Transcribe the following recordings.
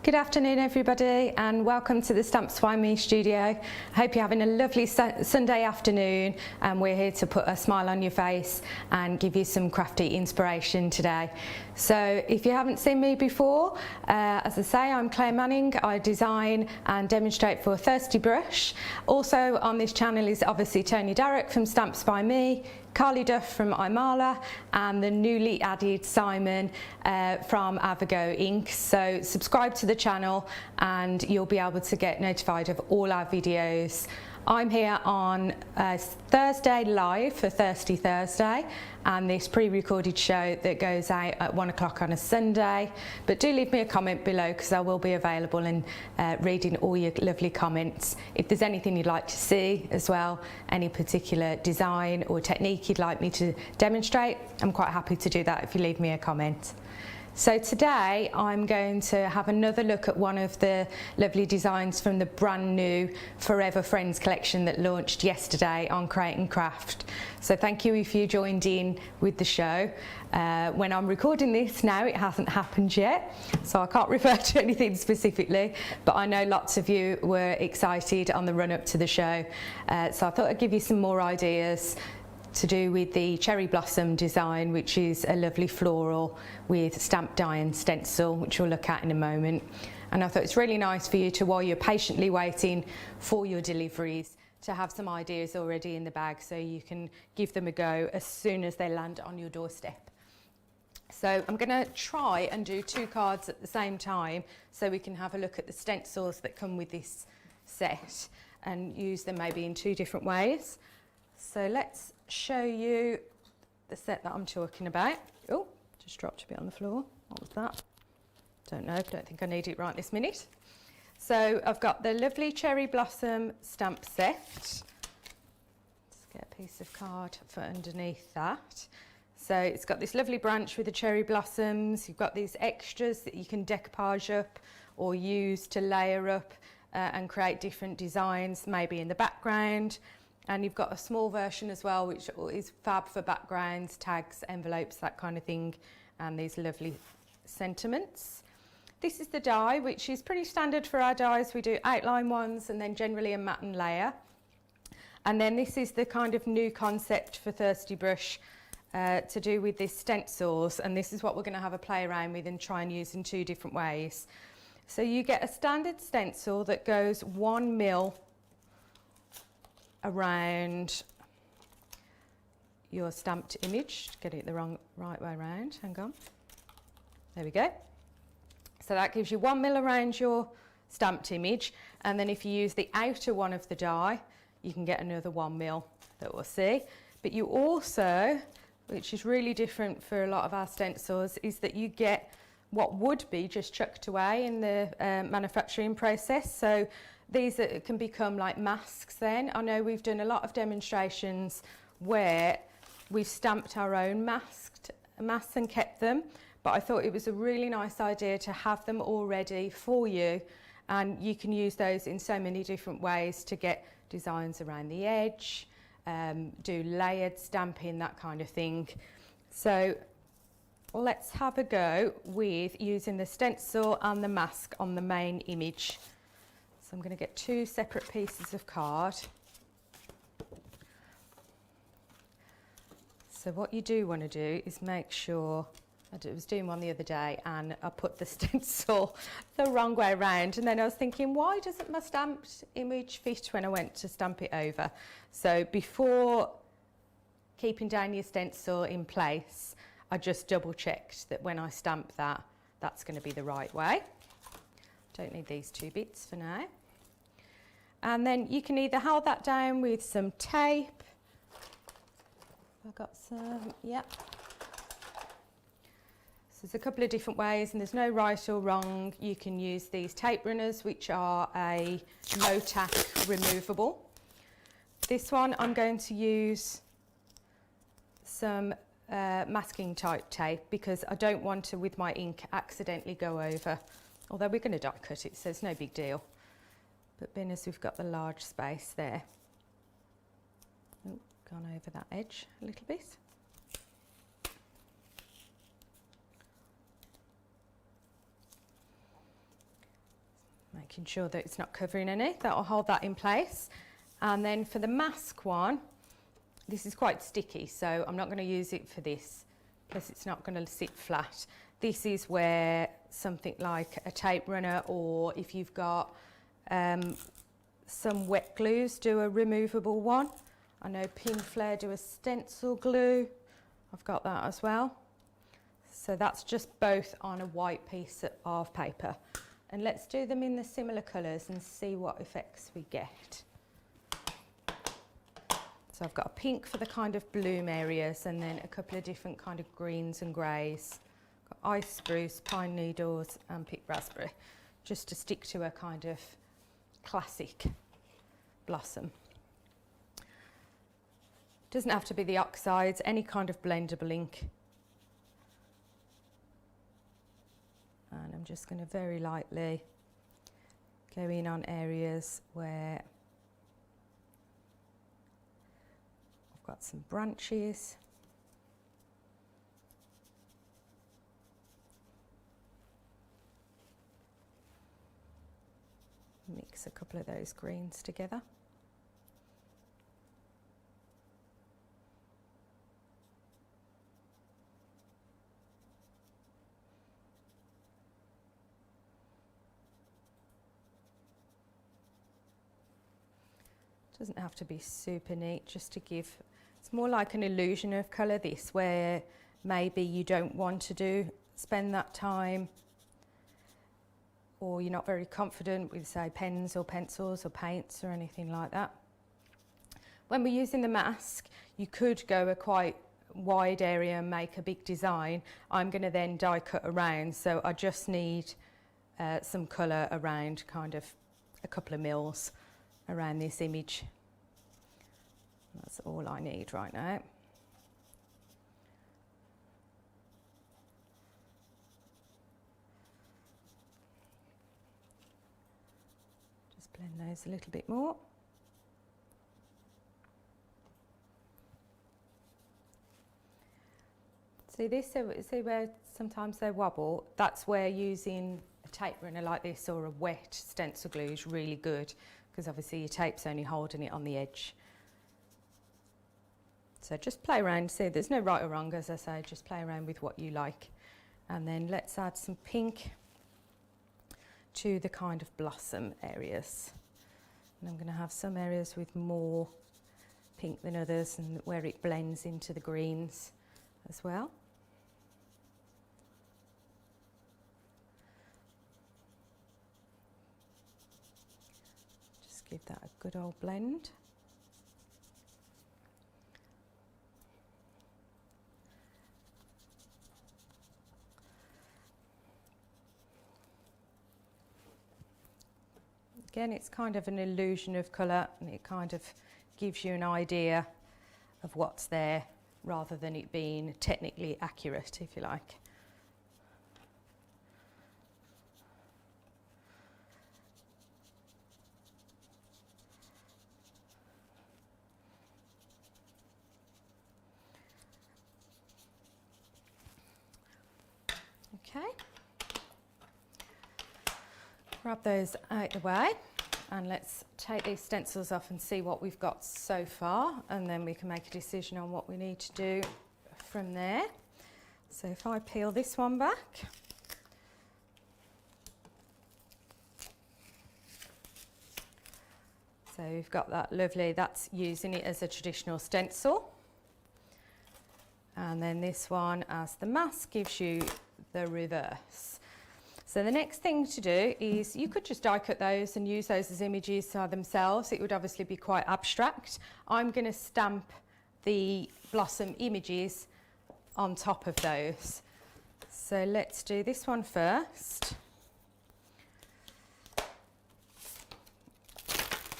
Good afternoon everybody and welcome to the Stamps by Me studio. I hope you're having a lovely Sunday afternoon and we're here to put a smile on your face and give you some crafty inspiration today. So if you haven't seen me before, as I say, I'm Claire Manning. I design and demonstrate for Thirsty Brush. Also on this channel is obviously Tony Darroch from Stamps by Me, Carly Duff from Imala, and the newly added Simon from Avago Ink. So subscribe to the channel and you'll be able to get notified of all our videos. I'm here on Thursday live for Thirsty Thursday and this pre-recorded show that goes out at 1 o'clock on a Sunday. But do leave me a comment below because I will be available and reading all your lovely comments. If there's anything you'd like to see as well, any particular design or technique you'd like me to demonstrate, I'm quite happy to do that if you leave me a comment. So today I'm going to have another look at one of the lovely designs from the brand new Forever Friends collection that launched yesterday on Create and Craft. So thank you if you joined in with the show. When I'm recording this now, it hasn't happened yet, so I can't refer to anything specifically, but I know lots of you were excited on the run up to the show. So I thought I'd give you some more ideas to do with the cherry blossom design, which is a lovely floral with stamp die and stencil, which we'll look at in a moment. And I thought it's really nice for you to, while you're patiently waiting for your deliveries, to have some ideas already in the bag so you can give them a go as soon as they land on your doorstep. So I'm going to try and do two cards at the same time so we can have a look at the stencils that come with this set and use them maybe in two different ways. So let's show you the set that I'm talking about. Oh, just dropped a bit on the floor. What was that? Don't know, don't think I need it right this minute. So I've got the lovely cherry blossom stamp set. Let's get a piece of card for underneath that. So it's got this lovely branch with the cherry blossoms. You've got these extras that you can decoupage up or use to layer up and create different designs, maybe in the background. And you've got a small version as well, which is fab for backgrounds, tags, envelopes, that kind of thing, and these lovely sentiments. This is the die, which is pretty standard for our dies. We do outline ones and then generally a matte and layer. And then this is the kind of new concept for Thirsty Brush to do with this stencils, and this is what we're going to have a play around with and try and use in two different ways. So you get a standard stencil that goes 1 mil around your stamped image. Get it the right way around, hang on. There we go. So that gives you 1 mil around your stamped image, and then if you use the outer one of the die, you can get another 1 mil that we'll see. But you also, which is really different for a lot of our stencils, is that you get what would be just chucked away in the manufacturing process. So these can become like masks then. I know we've done a lot of demonstrations where we've stamped our own masks and kept them, but I thought it was a really nice idea to have them all ready for you, and you can use those in so many different ways to get designs around the edge, do layered stamping, that kind of thing. So let's have a go with using the stencil and the mask on the main image. So I'm going to get two separate pieces of card. So what you do want to do is make sure, I was doing one the other day and I put the stencil the wrong way around, and then I was thinking, why doesn't my stamped image fit when I went to stamp it over? So before keeping down your stencil in place, I just double checked that when I stamp that, that's going to be the right way. Don't need these two bits for now. And then you can either hold that down with some tape. I've got some, yeah. So there's a couple of different ways and there's no right or wrong. You can use these tape runners, which are a low tack removable. This one I'm going to use some masking type tape because I don't want to, with my ink, accidentally go over. Although we're going to die cut it, so it's no big deal. But being as we've got the large space there, oh, gone over that edge a little bit. making sure that it's not covering any. That'll hold that in place. And then for the mask one, this is quite sticky, so I'm not going to use it for this, plus it's not going to sit flat. This is where something like a tape runner, or if you've got some wet glues, do a removable one. I know Pinflair do a stencil glue. I've got that as well. So that's just both on a white piece of paper. And let's do them in the similar colours and see what effects we get. So I've got a pink for the kind of bloom areas, and then a couple of different kind of greens and greys. Got ice spruce, pine needles and picked raspberry, just to stick to a kind of classic blossom. Doesn't have to be the oxides, any kind of blendable ink. And I'm just going to very lightly go in on areas where I've got some branches. Mix a couple of those greens together. Doesn't have to be super neat, just to give, it's more like an illusion of colour this, where maybe you don't want to spend that time, or you're not very confident with, say, pens or pencils or paints or anything like that. When we're using the mask, you could go a quite wide area and make a big design. I'm going to then die cut around, so I just need some colour around, kind of a couple of mils around this image. That's all I need right now. Just blend those a little bit more. See this, see where sometimes they wobble? That's where using a tape runner like this or a wet stencil glue is really good, because obviously your tape's only holding it on the edge. So just play around, see, there's no right or wrong, as I say, just play around with what you like. And then let's add some pink to the kind of blossom areas. And I'm going to have some areas with more pink than others, and where it blends into the greens as well. Just give that a good old blend. Again, it's kind of an illusion of colour, and it kind of gives you an idea of what's there, rather than it being technically accurate, if you like. Okay. Grab those out of the way, and let's take these stencils off and see what we've got so far, and then we can make a decision on what we need to do from there. So if I peel this one back, so we've got that lovely, that's using it as a traditional stencil, and then this one as the mask gives you the reverse. So the next thing to do is, you could just die cut those and use those as images themselves. It would obviously be quite abstract. I'm going to stamp the blossom images on top of those. So let's do this one first.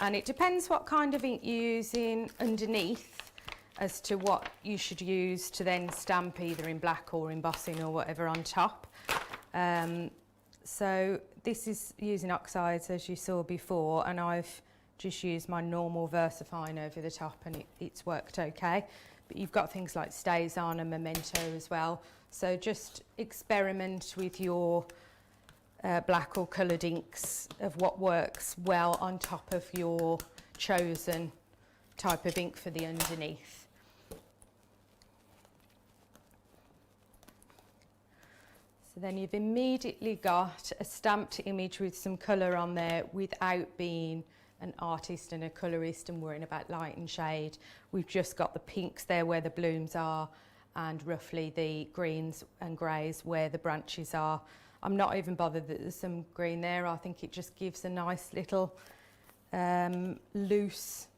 And it depends what kind of ink you're using underneath as to what you should use to then stamp, either in black or embossing or whatever on top. So this is using oxides, as you saw before, and I've just used my normal VersaFine over the top, and it's worked okay. But you've got things like Stays On and Memento as well. So just experiment with your black or coloured inks of what works well on top of your chosen type of ink for the underneath. So then you've immediately got a stamped image with some colour on there without being an artist and a colourist and worrying about light and shade. We've just got the pinks there where the blooms are and roughly the greens and greys where the branches are. I'm not even bothered that there's some green there. I think it just gives a nice little loose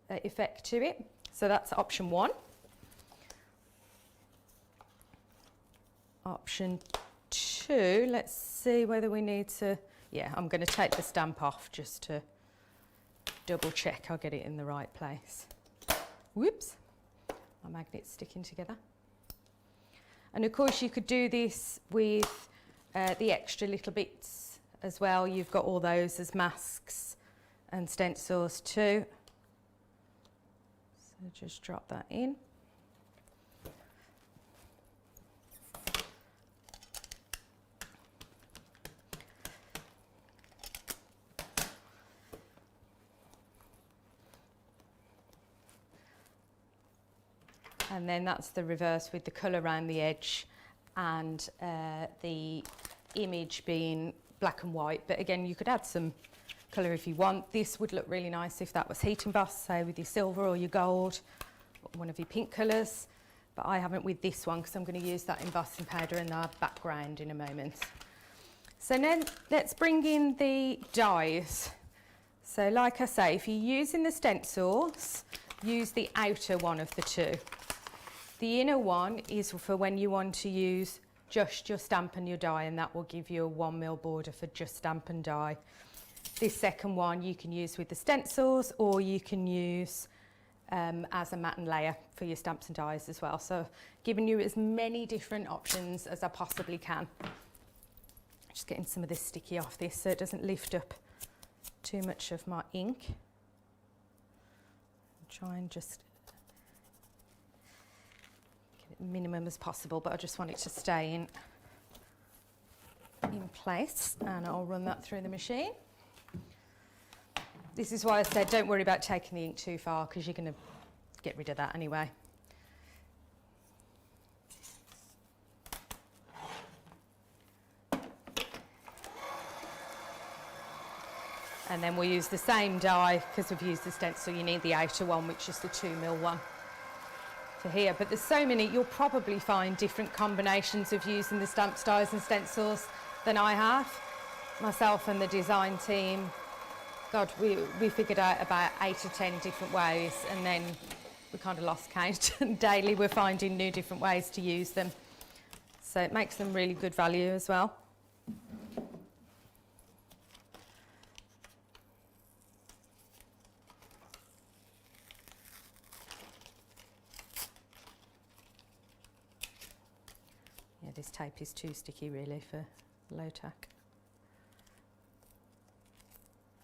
effect to it. So that's option one. Option two, let's see whether we need to, yeah, I'm going to take the stamp off just to double check I'll get it in the right place. Whoops, my magnet's sticking together. And of course you could do this with the extra little bits as well. You've got all those as masks and stencils too. So just drop that in. And then that's the reverse with the colour around the edge and the image being black and white. But again, you could add some colour if you want. This would look really nice if that was heat embossed, say with your silver or your gold, or one of your pink colours. But I haven't with this one because I'm going to use that embossing powder in the background in a moment. So then let's bring in the dies. So like I say, if you're using the stencils, use the outer one of the two. The inner one is for when you want to use just your stamp and your die, and that will give you a 1mm border for just stamp and die. This second one you can use with the stencils, or you can use as a matte and layer for your stamps and dies as well. So giving you as many different options as I possibly can. Just getting some of this sticky off this so it doesn't lift up too much of my ink. Try and just get it minimum as possible, but I just want it to stay in place, and I'll run that through the machine. This is why I said don't worry about taking the ink too far, because you're going to get rid of that anyway. And then we'll use the same die, because we've used the stencil, you need the outer one, which is the 2mm one for here. But there's so many, you'll probably find different combinations of using the stamps, dies and stencils than I have. Myself and the design team, God, we figured out about 8 or 10 different ways, and then we kind of lost count. And daily we're finding new different ways to use them. So it makes them really good value as well. Yeah, this tape is too sticky really for low tack.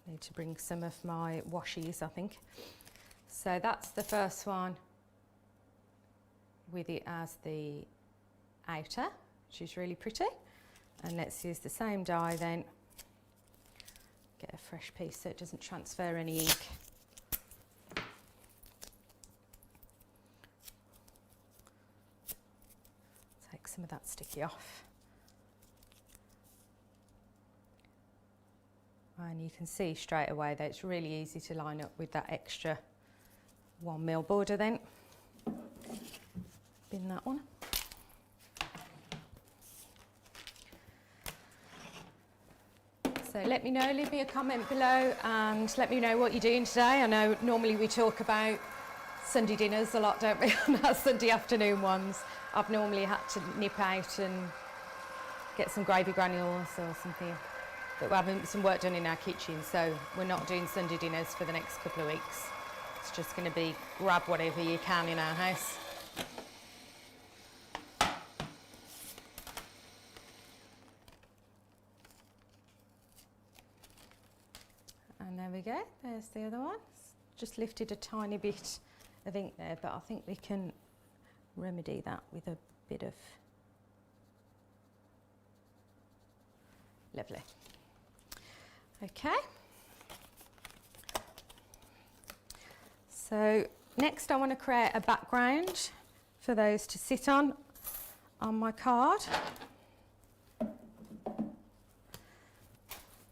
Need to bring some of my washies, I think. So that's the first one with it as the outer, which is really pretty. And let's use the same die then. Get a fresh piece so it doesn't transfer any ink. Take some of that sticky off. And you can see straight away that it's really easy to line up with that extra 1mm border then. Bin that one. So let me know, leave me a comment below and let me know what you're doing today. I know normally we talk about Sunday dinners a lot, don't we, on our Sunday afternoon ones. I've normally had to nip out and get some gravy granules or something. But we're having some work done in our kitchen, so we're not doing Sunday dinners for the next couple of weeks. It's just going to be grab whatever you can in our house. And there we go, there's the other one. Just lifted a tiny bit of ink there, but I think we can remedy that with a bit of Lovely. Okay. So next I want to create a background for those to sit on my card.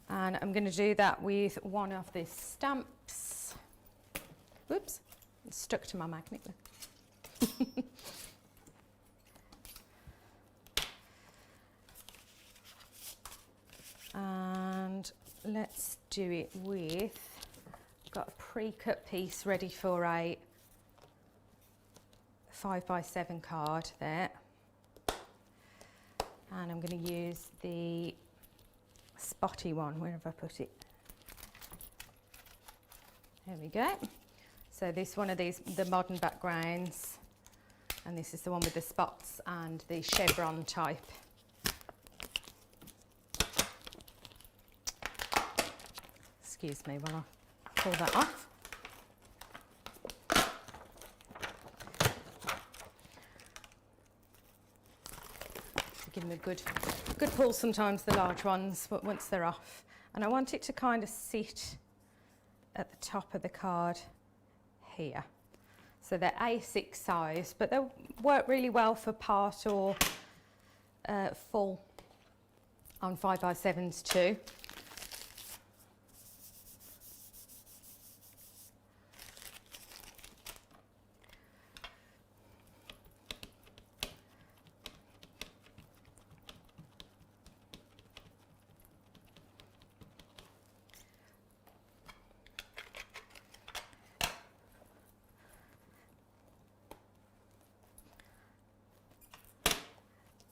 And I'm going to do that with one of the stamps. Whoops, it's stuck to my magnet. And let's do it with, I've got a pre-cut piece ready for a 5x7 card there. And I'm going to use the spotty one. Where have I put it? There we go. So this one of these, the modern backgrounds, and this is the one with the spots and the chevron type. Excuse me while I pull that off. Give them a good pull sometimes, the large ones, but once they're off. And I want it to kind of sit at the top of the card here. So they're A6 size, but they'll work really well for part or full on 5x7s too.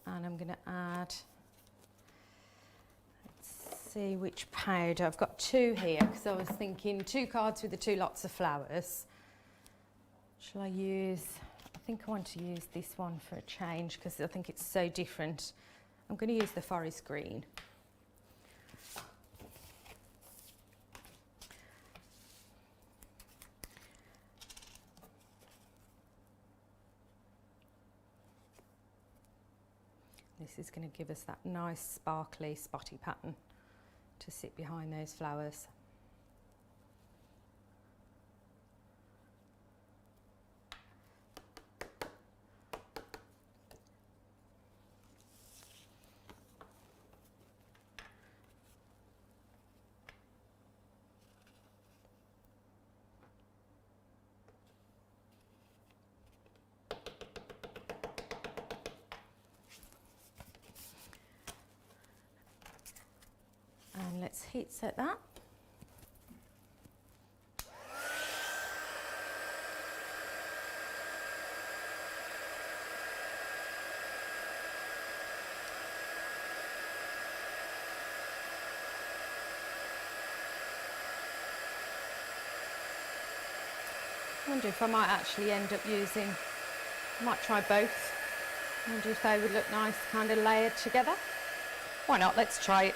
And I'm going to add, let's see which powder. I've got two here because I was thinking 2 cards with the 2 lots of flowers. Shall I use, I think I want to use this one for a change because I think it's so different. I'm going to use the forest green. This is going to give us that nice sparkly spotty pattern to sit behind those flowers. And let's heat set that. I wonder if I might actually end up using, I might try both. I wonder if they would look nice kind of layered together. Why not? Let's try it.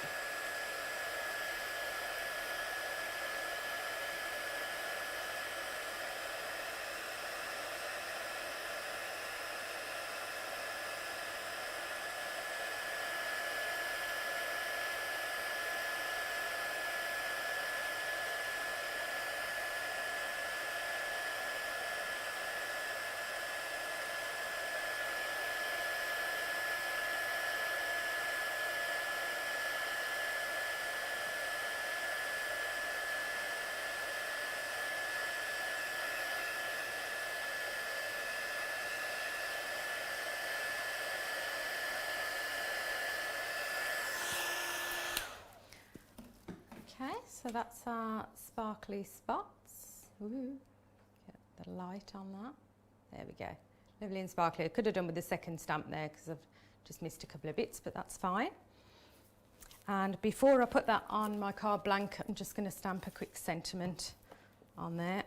Okay, so that's our sparkly spots. Ooh, get the light on that. There we go. Lovely and sparkly. I could have done with the second stamp there because I've just missed a couple of bits, but that's fine. And before I put that on my card blank, I'm just going to stamp a quick sentiment on there.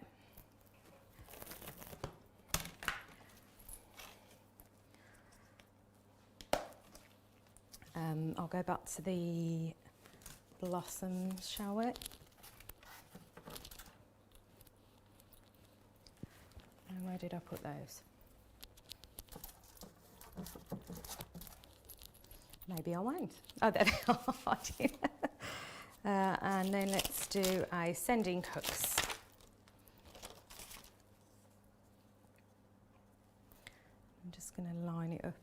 I'll go back to the blossoms, shall we? And where did I put those? Maybe I won't. Oh, there they are. And then let's do a sending hooks. I'm just going to line it up.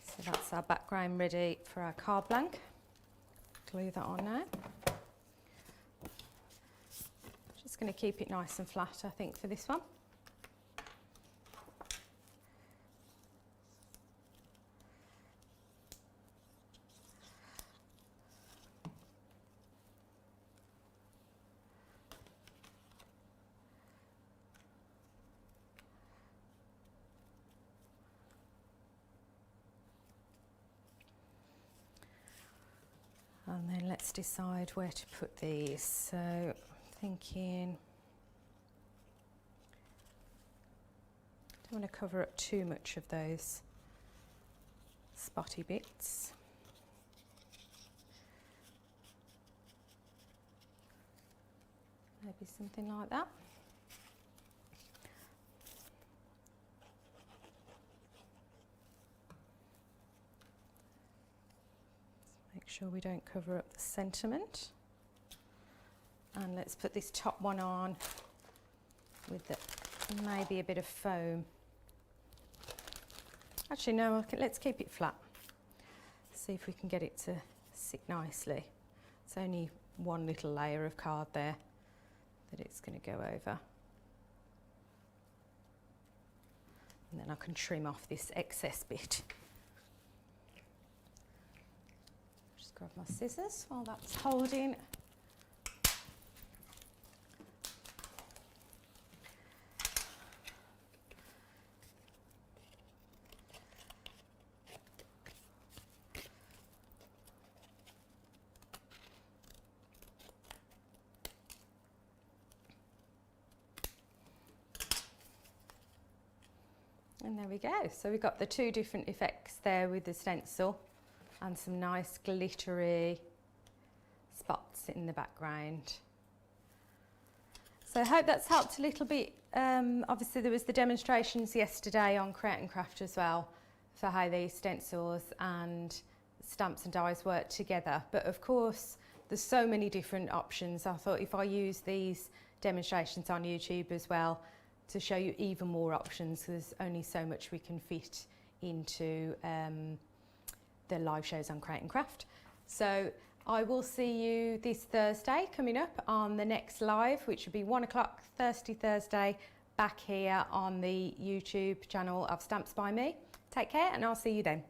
So that's our background ready for our card blank. Glue that on now. Just going to keep it nice and flat, I think, for this one. And then let's decide where to put these. So I'm thinking, don't want to cover up too much of those spotty bits. Maybe something like that. Make sure we don't cover up the sentiment. And let's put this top one on with maybe a bit of foam. Actually, no, let's keep it flat. See if we can get it to sit nicely. It's only one little layer of card there that it's going to go over. And then I can trim off this excess bit. Just grab my scissors while that's holding. And there we go. So we've got the two different effects there with the stencil and some nice glittery spots in the background. So I hope that's helped a little bit. Obviously there was the demonstrations yesterday on Create and Craft as well for how these stencils and stamps and dies work together. But of course there's so many different options. I thought if I use these demonstrations on YouTube as well to show you even more options, there's only so much we can fit into the live shows on Create and Craft. So I will see you this Thursday coming up on the next live, which will be 1 o'clock Thursday, back here on the YouTube channel of Stamps by Me. Take care and I'll see you then.